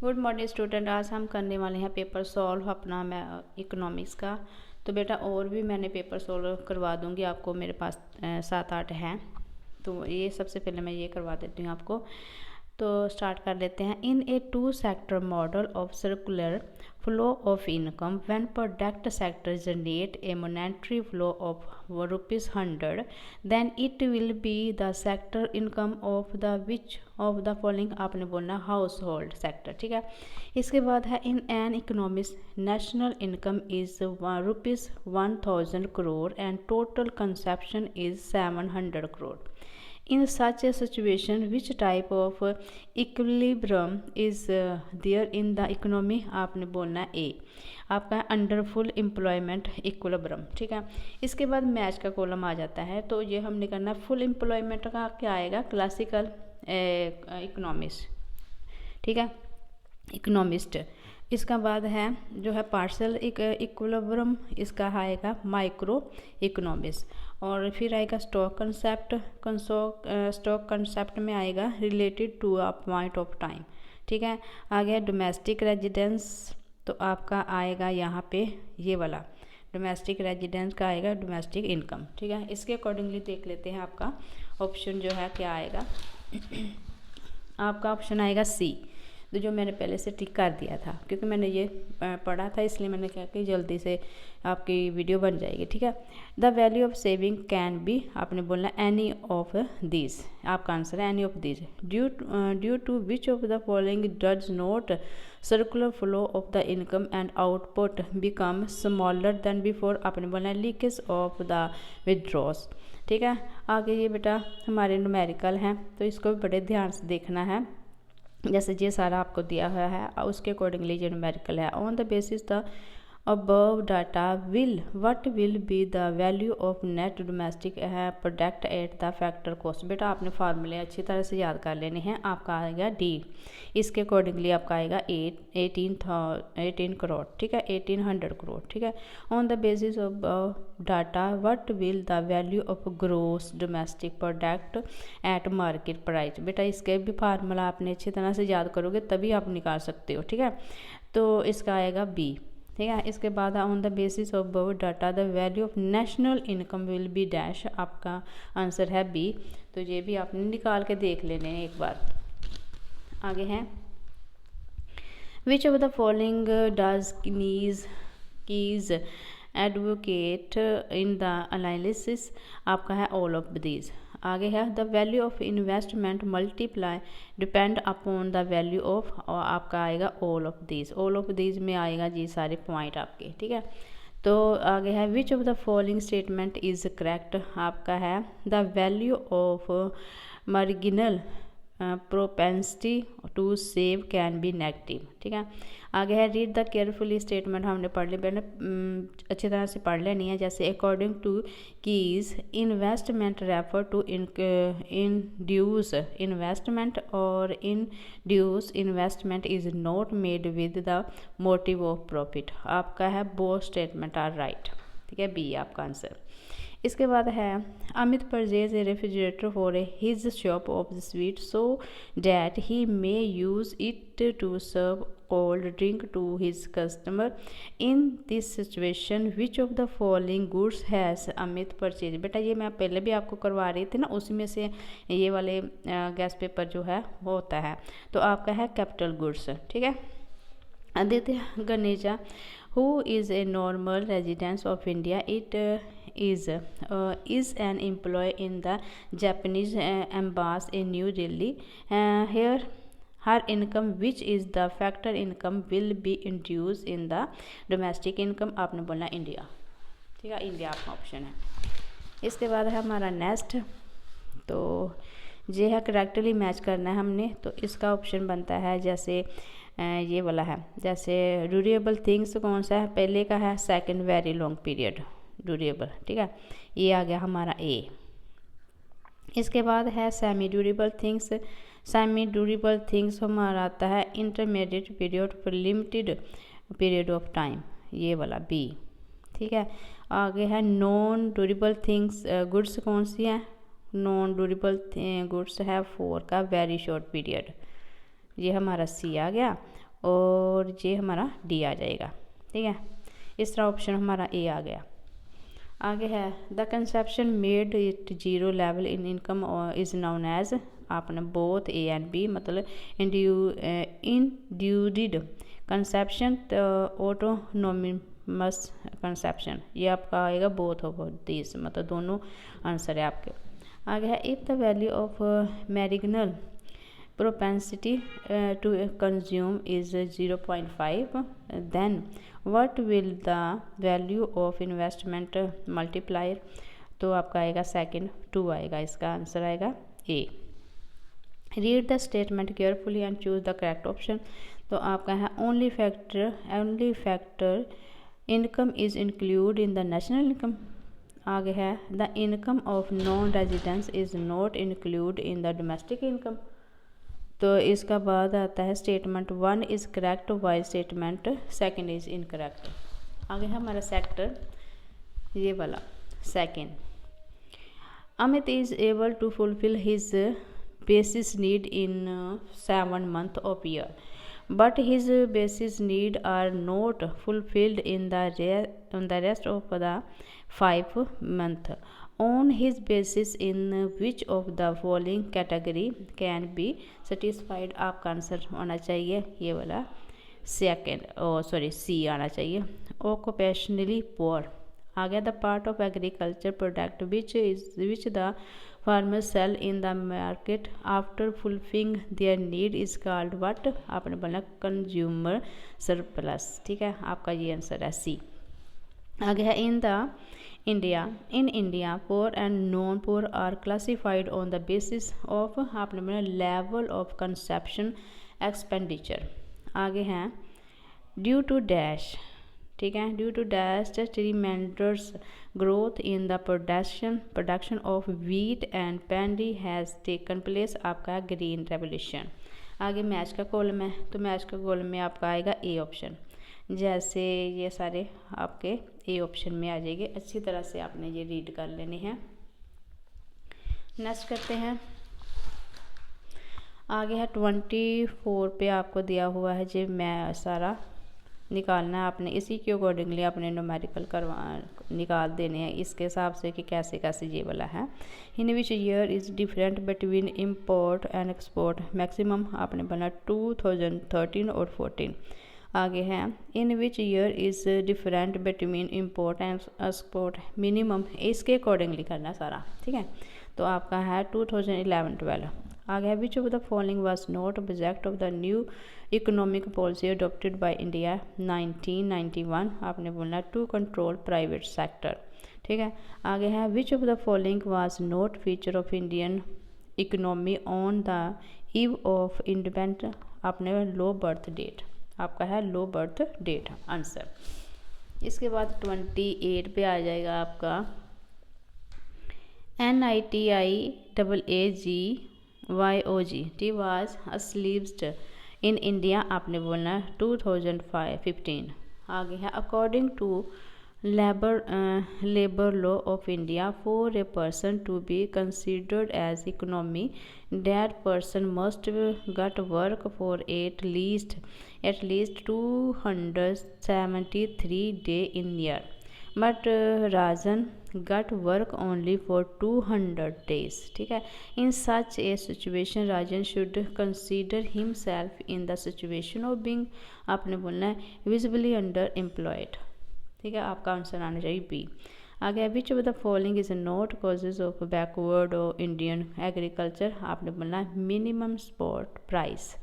Good morning student, आज हम करने वाले हैं पेपर सॉल्व अपना मैं इकोनॉमिक्स का। तो बेटा और भी मैंने पेपर सॉल्व करवा दूंगी आपको, मेरे पास 7-8 हैं। तो ये सबसे पहले मैं ये करवा देती हूँ आपको। तो स्टार्ट कर लेते हैं। In a 2 sector model of circular flow of income when product sector generate a monetary flow of ₹100 then it will be the sector income of the which of the following आपने बोलना house hold sector. ठीक है, इसके बाद है in an economics national income is ₹1000 crore and total consumption is 700 crore. In such a situation, which type of equilibrium is there in the economy? आपने बोलना है ए, आपका है अंडर फुल एम्प्लॉयमेंट इक्विलिब्रियम। ठीक है, इसके बाद मैच का कॉलम आ जाता है। तो ये हमने करना फुल एम्प्लॉयमेंट का क्या आएगा, क्लासिकल इकोनॉमिक्स। ठीक है, इकोनॉमिस्ट। इसका बाद है जो है पार्शियल इक्विलिब्रियम, इसका आएगा माइक्रो इकोनॉमिक्स। और फिर आएगा स्टॉक कंसेप्ट। स्टॉक कंसेप्ट में आएगा related to a point of time. ठीक है, आगे डोमेस्टिक रेजिडेंस, तो आपका आएगा यहाँ पे ये वाला डोमेस्टिक रेजिडेंस का आएगा डोमेस्टिक इनकम। ठीक है, इसके अकॉर्डिंगली देख लेते हैं आपका ऑप्शन जो है क्या आएगा। आपका ऑप्शन आएगा सी, तो जो मैंने पहले से टिक कर दिया था, क्योंकि मैंने ये पढ़ा था इसलिए मैंने क्या कि जल्दी से आपकी वीडियो बन जाएगी। ठीक है, the value of saving can be आपने बोलना एनी ऑफ दिस, आपका आंसर है any of this. Due to which of the following does not circular flow of the income and output become smaller than before, आपने बोलना है leakage of the विदड्रॉस। ठीक है, आगे ये बेटा हमारे न्यूमेरिकल हैं, तो इसको भी बड़े ध्यान से देखना है। जैसे ये सारा आपको दिया हुआ है उसके अकॉर्डिंगली जो न्यूमेरिकल है। On the basis the above data what will be the value of net domestic product at the factor cost. बेटा आपने फार्मूले अच्छी तरह से याद कर लेने हैं। आपका आएगा डी, इसके अकॉर्डिंगली आपका आएगा 18 करोड़। ठीक है, 1800 करोड़। ठीक है, on the basis of data what will the value of gross domestic product at market price. बेटा इसके भी फार्मूला आपने अच्छी तरह से याद करोगे तभी आप निकाल सकते हो। ठीक है, तो इसका आएगा बी। ठीक है, इसके बाद on the basis of both data the value of national income will be dash, आपका आंसर है बी। तो ये भी आपने निकाल के देख लेने हैं एक बार। आगे हैं विच of the following does keys advocate in the analysis, आपका है ऑल ऑफ दीज। आगे है the value of investment multiply depend upon the value of, और आपका आएगा all of these. All of these में आएगा जी सारे पॉइंट आपके। ठीक है, तो आगे है which of the following statement is correct, आपका है the value of marginal propensity to save can be negative. ठीक है, आगे है रीड द केयरफुली स्टेटमेंट, हमने पढ़ ली मैंने अच्छी तरह से पढ़ लेनी है। जैसे according to Keynes investment refer to induced investment, और induced investment is not made with the motive of profit. आपका है बोथ स्टेटमेंट आर राइट। ठीक है, बी आपका आंसर। इसके बाद है Amit purchase a refrigerator for his shop of the sweet so that he may use it to serve cold drink to his customer. In this situation which of the following goods has Amit purchase. बेटा ये मैं पहले भी आपको करवा रही थी ना, उसी में से ये वाले गैस पेपर जो है वो होता है। तो आपका है कैपिटल गुड्स। ठीक है, Aditya गनेजा who is a normal resident of India, it is an employee in the Japanese embassy in New Delhi. Here her income which is the factor income will be induced in the domestic income, आपने बोलना India. ठीक है, India आपका option है। इसके बाद है हमारा नेक्स्ट, तो ये है करेक्टली मैच करना है हमने। तो इसका ऑप्शन बनता है जैसे ये वाला है, जैसे ड्यूरेबल थिंग्स कौन सा है, पहले का है second very long period durable. ठीक है, ये आ गया हमारा ए। इसके बाद है semi durable things. Semi durable things हमारा आता है intermediate period for limited period of time, ये वाला बी। ठीक है, आगे है नॉन ड्यूरेबल थिंग्स गुड्स कौन सी हैं, नॉन ड्यूरेबल गुड्स है 4 का वेरी शॉर्ट पीरियड, ये हमारा सी आ गया। और ये हमारा डी आ जाएगा। ठीक है, इस तरह ऑप्शन हमारा ए आ गया। आगे है the consumption made it zero level in income is known as, आपने बोथ ए एंड बी मतलब इंड्यूडिड कंसेप्शन, ऑटोनोमस कंसेप्शन, ये आपका आएगा बोथ ऑफ दिस, मतलब दोनों आंसर है आपके। आगे है if the value of marginal propensity to consume is 0.5, then what will the value of investment multiplier, तो आपका आएगा सेकंड 2 आएगा, इसका आंसर आएगा A. Read the statement carefully and choose the correct option, तो आपका है only factor income is include in the national income. आगे है the income of non residence is not include in the domestic income, तो इसका बाद आता है statement 1 is correct while statement second is incorrect. आगे है हमारा सेक्टर ये वाला second, Amit is able to fulfil his basis need in 7 months of year, but his basic need are not fulfilled in the rest of the 5 months. On his basis, in which of the following category can be satisfied, आपका answer होना चाहिए ये वाला second सी आना चाहिए, occupationally poor। आ गया the part of agriculture product which the farmers sell in the market after fulfilling their need is called what, आपने बोला कंज्यूमर सरप्लस। ठीक है, आपका ये आंसर है सी। आगे है in India poor and non poor are classified on the basis of, आपने बोला लेवल ऑफ कंजप्शन एक्सपेंडिचर। आगे हैं ड्यू टू डैश, ठीक है, due to dash tremendous growth in the production of wheat and paddy has taken place, आपका green revolution. आगे match का column है, तो मैच का कॉलम में आपका आएगा ए ऑप्शन, जैसे ये सारे आपके ए ऑप्शन में आ जाएंगे। अच्छी तरह से आपने ये रीड कर लेने हैं। नेक्स्ट करते हैं, आगे है 24 पे आपको दिया हुआ है जो मैं सारा निकालना है, आपने इसी के अकॉर्डिंगली अपने न्यूमेरिकल निकाल देने हैं इसके हिसाब से कि कैसे कैसे ये वाला है। In which year is different between import and export maximum, आपने बना 2013 और 14। आगे है in which year is different between import and export minimum, इसके अकॉर्डिंगली करना है सारा। ठीक है, तो आपका है 2011-12। आगे है which of the following was not object of the new economic policy adopted by India 1991, आपने बोलना टू कंट्रोल प्राइवेट सेक्टर। ठीक है, आगे है which of the following was not feature of Indian economy on the eve of independence, आपने low birth date, आपका है low birth date answer. इसके बाद 28 पे आ जाएगा आपका NITIAAGYOG वाज अस्लीव्ड इन इंडिया, आपने बोलना 2015। आगे है according to labour law of India for a person to be considered as economy that person must get work for at least 273 day in year, but Rajan get work only for 200 days। ठीक है, in such a situation Rajan should consider himself in the situation of being, आपने बोलना है visibly under employed. ठीक है, आपका answer आना चाहिए बी। आगे विच of the following is not causes of backward और इंडियन एग्रीकल्चर, आपने बोलना है मिनिमम स्पॉट प्राइस।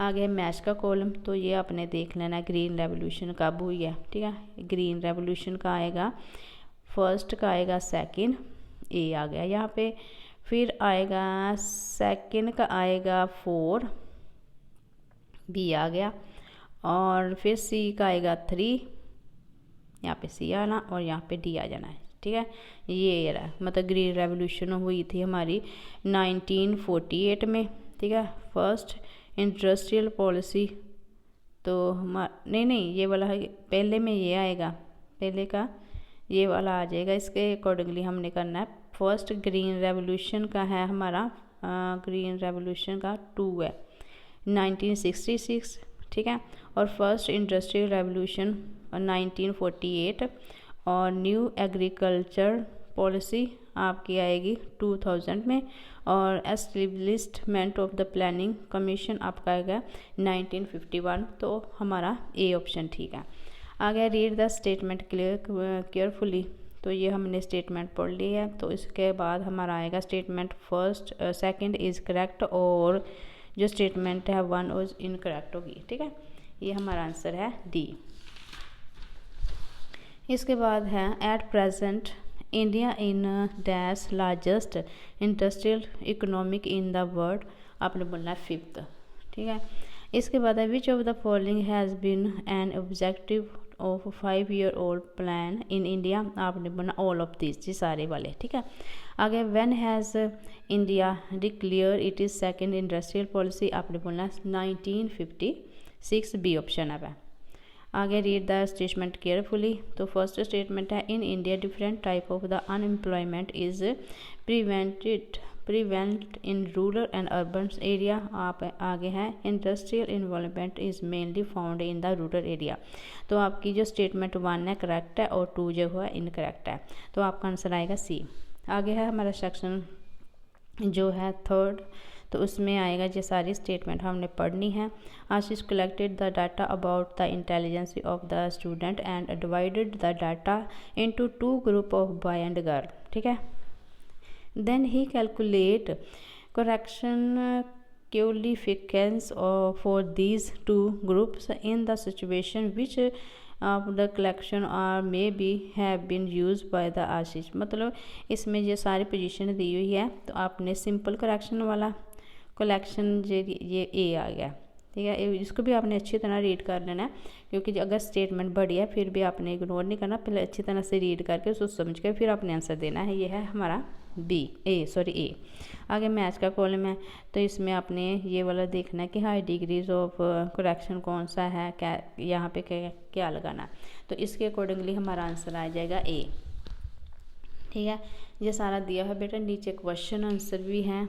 आगे मैच का कॉलम, तो ये आपने देख लेना ग्रीन रेवोल्यूशन कब हुई है। ठीक है, ग्रीन रेवोल्यूशन का आएगा फर्स्ट का आएगा सेकंड, ए आ गया यहाँ पे, फिर आएगा सेकंड का आएगा 4, बी आ गया, और फिर सी का आएगा 3, यहाँ पे सी आना और यहाँ पे डी आ जाना है। ठीक है, ये रहा मतलब ग्रीन रेवोल्यूशन हुई थी हमारी 1948 में। ठीक है, फर्स्ट इंडस्ट्रियल पॉलिसी, तो नहीं ये वाला है पहले में, ये आएगा पहले का ये वाला आ जाएगा, इसके अकॉर्डिंगली हमने करना है। फर्स्ट ग्रीन रेवोल्यूशन का है हमारा ग्रीन रेवोल्यूशन का 2 है 1966। ठीक है। और फर्स्ट इंडस्ट्रियल रेवोल्यूशन 1948 और न्यू एग्रीकल्चर पॉलिसी आपकी आएगी 2000 में, और establishment of the planning commission आपका आएगा 1951। तो हमारा ए ऑप्शन ठीक है। आगे रीड द स्टेटमेंट केयरफुली, तो ये हमने स्टेटमेंट पढ़ ली है। तो इसके बाद हमारा आएगा statement first second is correct, और जो स्टेटमेंट है 1 इज इनकरेक्ट होगी, ठीक है। ये हमारा आंसर है डी। इसके बाद है at present India in dash largest industrial economic in the world, आपने बोलना है 5th, ठीक है। इसके बाद है which of the following has been an objective of 5-year-old plan in India, आपने बोलना ऑल ऑफ दिस, ये सारे वाले, ठीक है। आगे when has India declare it is second industrial policy, आपने बोलना 1956, बी ऑप्शन है। आगे रीड द स्टेटमेंट केयरफुली, तो फर्स्ट स्टेटमेंट है in India different type of the unemployment is prevent in rural and urban area. आप आगे है industrial involvement is mainly found in the rural area. तो आपकी जो स्टेटमेंट 1 है करेक्ट है और 2 जो है इनकरेक्ट है, तो आपका आंसर आएगा सी। आगे है हमारा सेक्शन जो है 3rd, तो उसमें आएगा ये सारी स्टेटमेंट हमने पढ़नी है। Ashish collected the data about the intelligence of the student and divided the data into 2 group of boy and girl, ठीक है। Then he calculate correction qualifications for these 2 groups in the situation which the collection or may be have been used by the आशीष। मतलब इसमें ये सारी position दी हुई है, तो आपने सिंपल करेक्शन वाला कलेक्शन ये ए आ गया, ठीक है। इसको भी आपने अच्छी तरह रीड कर लेना है, क्योंकि अगर स्टेटमेंट बड़ी है फिर भी आपने इग्नोर नहीं करना, पहले अच्छी तरह से रीड करके उसको समझ कर फिर आपने आंसर देना है। ये है हमारा ए। आगे मैच का कॉलम है, तो इसमें आपने ये वाला देखना है कि हाई डिग्रीज ऑफ करेक्शन कौन सा है, क्या यहाँ पे क्या लगाना है, तो इसके अकॉर्डिंगली हमारा आंसर आ जाएगा ए, ठीक है। ये सारा दिया है बेटा, नीचे क्वेश्चन आंसर भी हैं,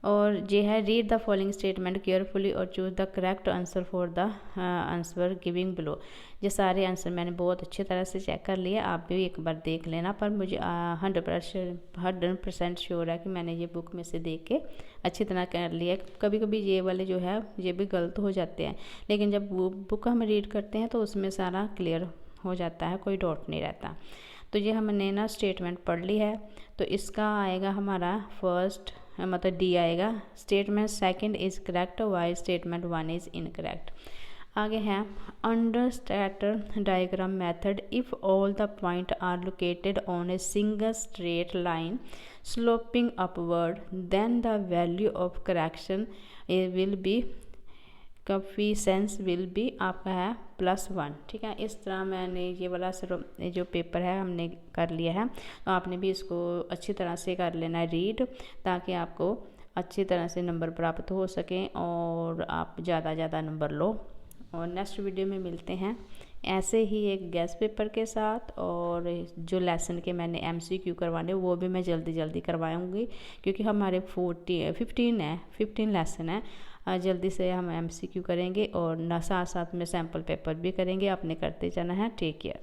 और ये है read the following statement carefully और choose the correct answer for the answer giving below. ये सारे आंसर मैंने बहुत अच्छी तरह से चेक कर लिए, आप भी एक बार देख लेना, पर मुझे 100% श्योर है कि मैंने ये बुक में से देख के अच्छी तरह कर लिया। कभी कभी ये वाले जो है ये भी गलत हो जाते हैं, लेकिन जब वो बुक हम रीड करते हैं तो उसमें सारा क्लियर हो जाता है, कोई डाउट नहीं रहता। तो ये हमने ना स्टेटमेंट पढ़ ली है, तो इसका आएगा हमारा फर्स्ट मतलब डी आएगा। Statement second is correct while statement 1 is incorrect. आगे है under scatter diagram method if all the point are located on a single straight line sloping upward then the value of correction will be coefficients will be आपका है +1, ठीक है। इस तरह मैंने ये वाला जो पेपर है हमने कर लिया है, तो आपने भी इसको अच्छी तरह से कर लेना है रीड, ताकि आपको अच्छी तरह से नंबर प्राप्त हो सकें और आप ज़्यादा नंबर लो। और नेक्स्ट वीडियो में मिलते हैं ऐसे ही एक गेस्ट पेपर के साथ, और जो लेसन के मैंने MCQ करवाने वो भी मैं जल्दी करवाऊँगी, क्योंकि हमारे 15 लेसन है। जल्दी से हम MCQ करेंगे और साथ में सैम्पल पेपर भी करेंगे। आपने करते जाना है। Take care.